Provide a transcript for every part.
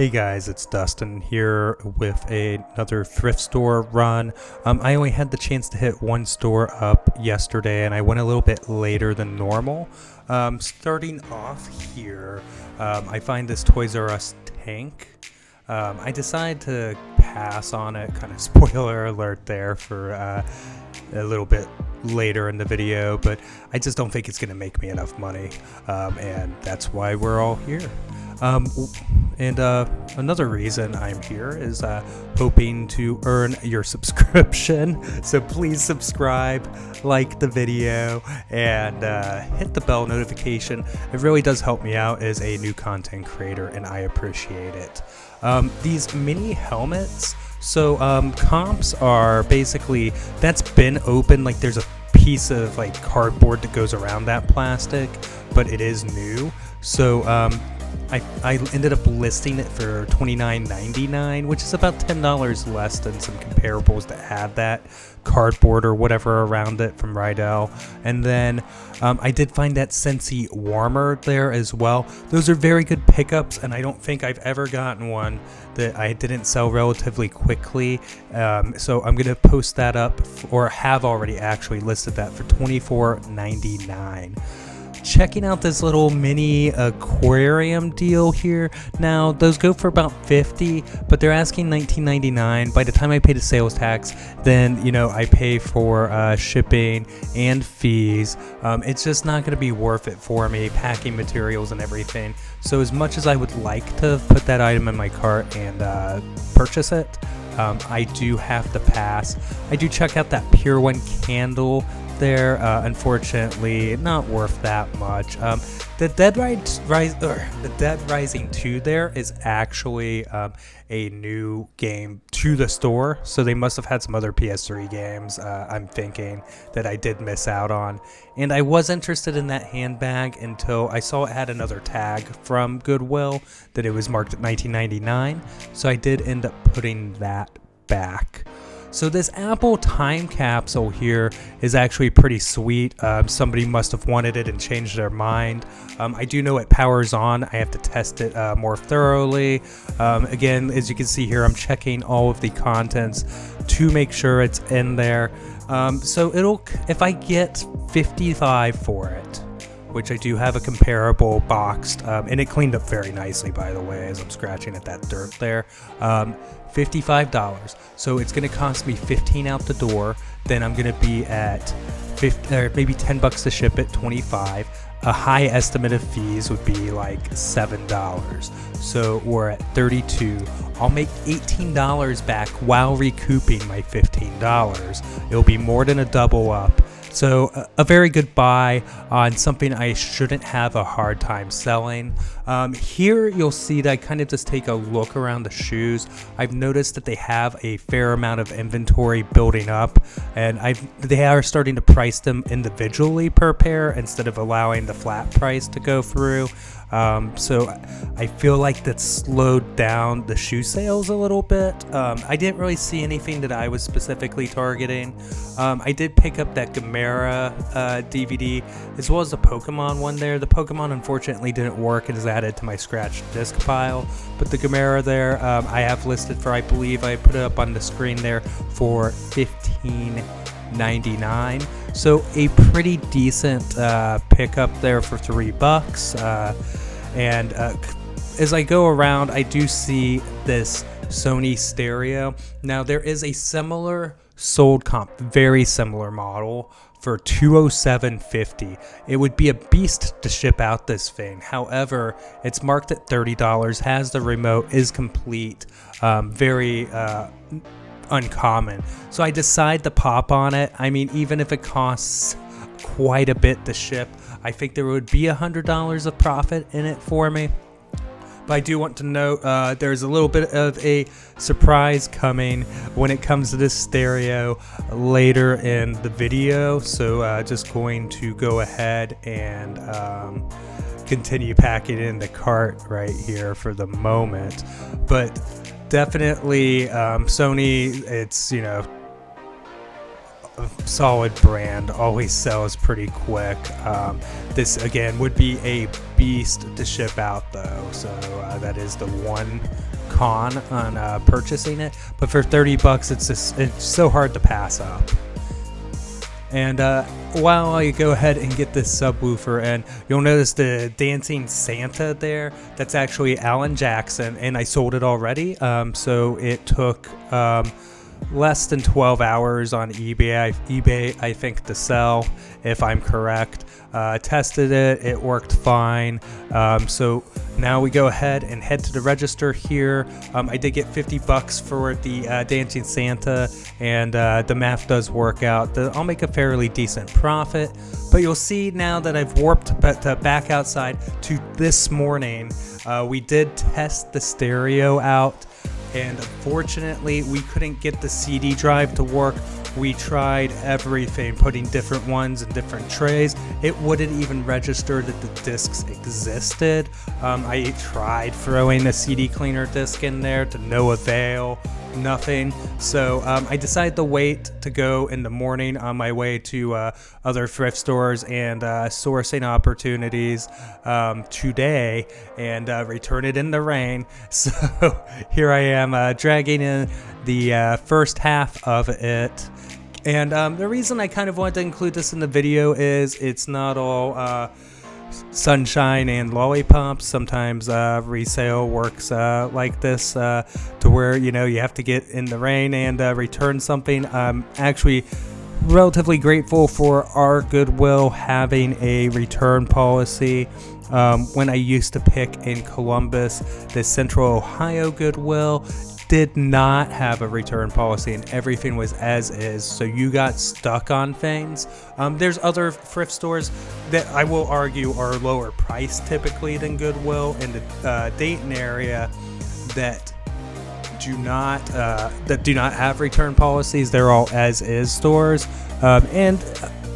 Hey guys, it's Dustin here with another thrift store run. I only had the chance to hit one store up yesterday and I went a little bit later than normal. Starting off here, I find this Toys R Us tank. I decided to pass on it, kind of spoiler alert there for a little bit later in the video, but I just don't think it's going to make me enough money, and that's why we're all here. Another reason I'm here is hoping to earn your subscription. So please subscribe, like the video, and hit the bell notification. It really does help me out as a new content creator, and I appreciate it. These mini helmets, so comps are basically, that's been open, like there's a piece of like cardboard that goes around that plastic, but it is new. So I ended up listing it for $29.99, which is about $10 less than some comparables that had that cardboard or whatever around it from Rydell. And then I did find that Scentsy warmer there as well. Those are very good pickups, and I don't think I've ever gotten one that I didn't sell relatively quickly. So I'm going to post that up, or have already actually listed that for $24.99. Checking out this little mini aquarium deal here. Now those go for about $50, but they're asking $19.99. By the time I pay the sales tax, then I pay for shipping and fees. It's just not going to be worth it for me, packing materials and everything. So as much as I would like to put that item in my cart and purchase it, I do have to pass. I do check out that Pure One candle there. Unfortunately, not worth that much. The Dead Rising 2 there is actually a new game to the store, so they must have had some other PS3 games, I'm thinking, that I did miss out on. And I was interested in that handbag until I saw it had another tag from Goodwill that it was marked at $19.99, so I did end up putting that back. So this Apple time capsule here is actually pretty sweet. Somebody must have wanted it and changed their mind. I do know it powers on. I have to test it more thoroughly. Again, as you can see here, I'm checking all of the contents to make sure it's in there. So if I get 55 for it, which I do have a comparable boxed, and it cleaned up very nicely, by the way, as I'm scratching at that dirt there. $55. So it's going to cost me $15 out the door. Then I'm going to be at 50, or maybe $10 to ship it, $25. A high estimate of fees would be like $7. So we're at $32. I'll make $18 back while recouping my $15. It'll be more than a double up. So a very good buy on something I shouldn't have a hard time selling. Here you'll see that I kind of just take a look around the shoes. I've noticed that they have a fair amount of inventory building up, and they are starting to price them individually per pair instead of allowing the flat price to go through. So I feel like that slowed down the shoe sales a little bit. I didn't really see anything that I was specifically targeting. I did pick up that Gamera DVD as well as the Pokemon one there. The Pokemon unfortunately didn't work and is added to my scratch disc pile, but the Gamera there I have listed for, I believe I put it up on the screen there, for $15.99. So a pretty decent pickup there for $3. And as I go around, I do see this Sony stereo. Now there is a similar sold comp, very similar model, for $207.50. It would be a beast to ship out this thing. However, it's marked at $30, has the remote, is complete, very uncommon. So I decide to pop on it. I mean, even if it costs quite a bit to ship, I think there would be $100 of profit in it for me. But I do want to note there's a little bit of a surprise coming when it comes to this stereo later in the video. So just going to go ahead and continue packing in the cart right here for the moment. But definitely Sony, it's, solid brand, always sells pretty quick. This again would be a beast to ship out though, so that is the one con on purchasing it. But for $30, it's so hard to pass up. And while I go ahead and get this subwoofer in, you'll notice the dancing Santa there. That's actually Alan Jackson, and I sold it already. So it took less than 12 hours on eBay, I think, to sell, if I'm correct. Tested it, it worked fine. So now we go ahead and head to the register here. I did get $50 for the Dancing Santa, and the math does work out. I'll make a fairly decent profit. But you'll see now that I've warped back outside to this morning. We did test the stereo out, and unfortunately we couldn't get the CD drive to work. We tried everything, putting different ones in different trays. It wouldn't even register that the discs existed. I tried throwing a CD cleaner disc in there to no avail, nothing. So I decided to wait to go in the morning on my way to other thrift stores and sourcing opportunities today, and return it in the rain. So here I am dragging in the first half of it. And the reason I kind of wanted to include this in the video is it's not all sunshine and lollipops. Sometimes resale works like this, to where, you know, you have to get in the rain and return something. I'm actually relatively grateful for our Goodwill having a return policy. When I used to pick in Columbus, the Central Ohio Goodwill did not have a return policy, and everything was as is, so you got stuck on things. There's other thrift stores that I will argue are lower priced typically than Goodwill in the Dayton area that do not have return policies. They're all as is stores, and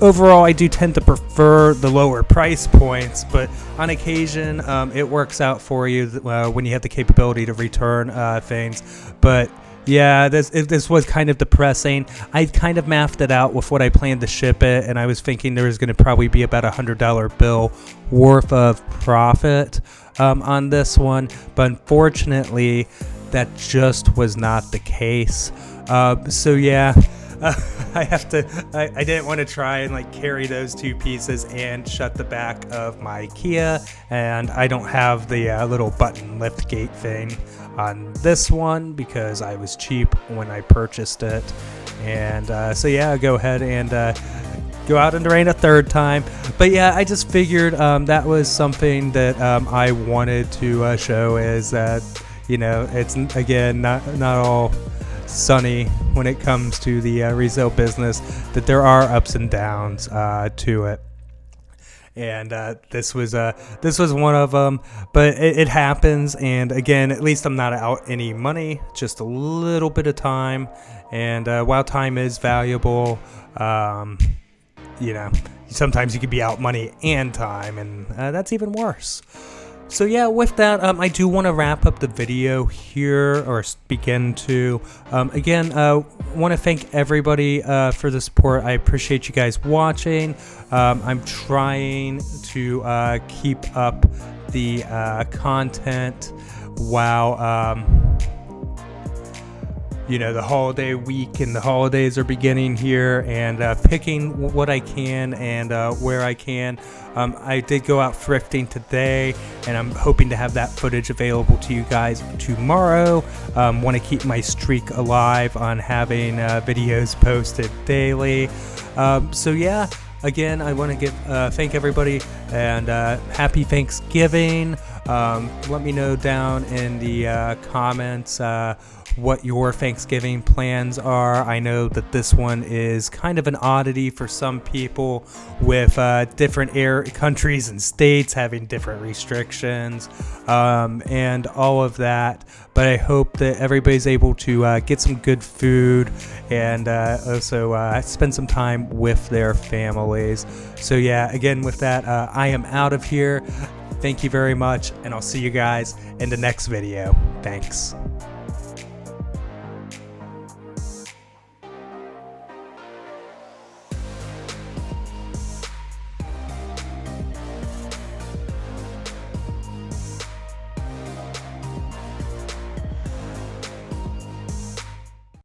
overall I do tend to prefer the lower price points, but on occasion it works out for you when you have the capability to return things. But yeah, this was kind of depressing. I kind of mathed it out with what I planned to ship it, and I was thinking there was going to probably be about $100 bill worth of profit on this one, but unfortunately that just was not the case. So yeah, I didn't want to try and like carry those two pieces and shut the back of my Kia, and I don't have the little button lift gate thing on this one because I was cheap when I purchased it. And so yeah, I'll go ahead and go out in the rain a third time. But yeah, I just figured that was something that I wanted to show, is that, you know, it's again not all sunny when it comes to the resale business, that there are ups and downs to it. And this was one of them, but it happens. And again, at least I'm not out any money, just a little bit of time. And while time is valuable, you know, sometimes you could be out money and time, and that's even worse. So yeah, with that, I do want to wrap up the video here, or begin to. Again, want to thank everybody for the support. I appreciate you guys watching. I'm trying to keep up the content while you know, the holiday week and the holidays are beginning here, and picking what I can and where I can. I did go out thrifting today, and I'm hoping to have that footage available to you guys tomorrow. Want to keep my streak alive on having videos posted daily. So yeah, again, I want to thank everybody, and happy Thanksgiving. Let me know down in the comments what your Thanksgiving plans are. I know that this one is kind of an oddity for some people, with different countries and states having different restrictions and all of that. But I hope that everybody's able to get some good food, and also spend some time with their families. So yeah, again, with that, I am out of here. Thank you very much, and I'll see you guys in the next video. Thanks.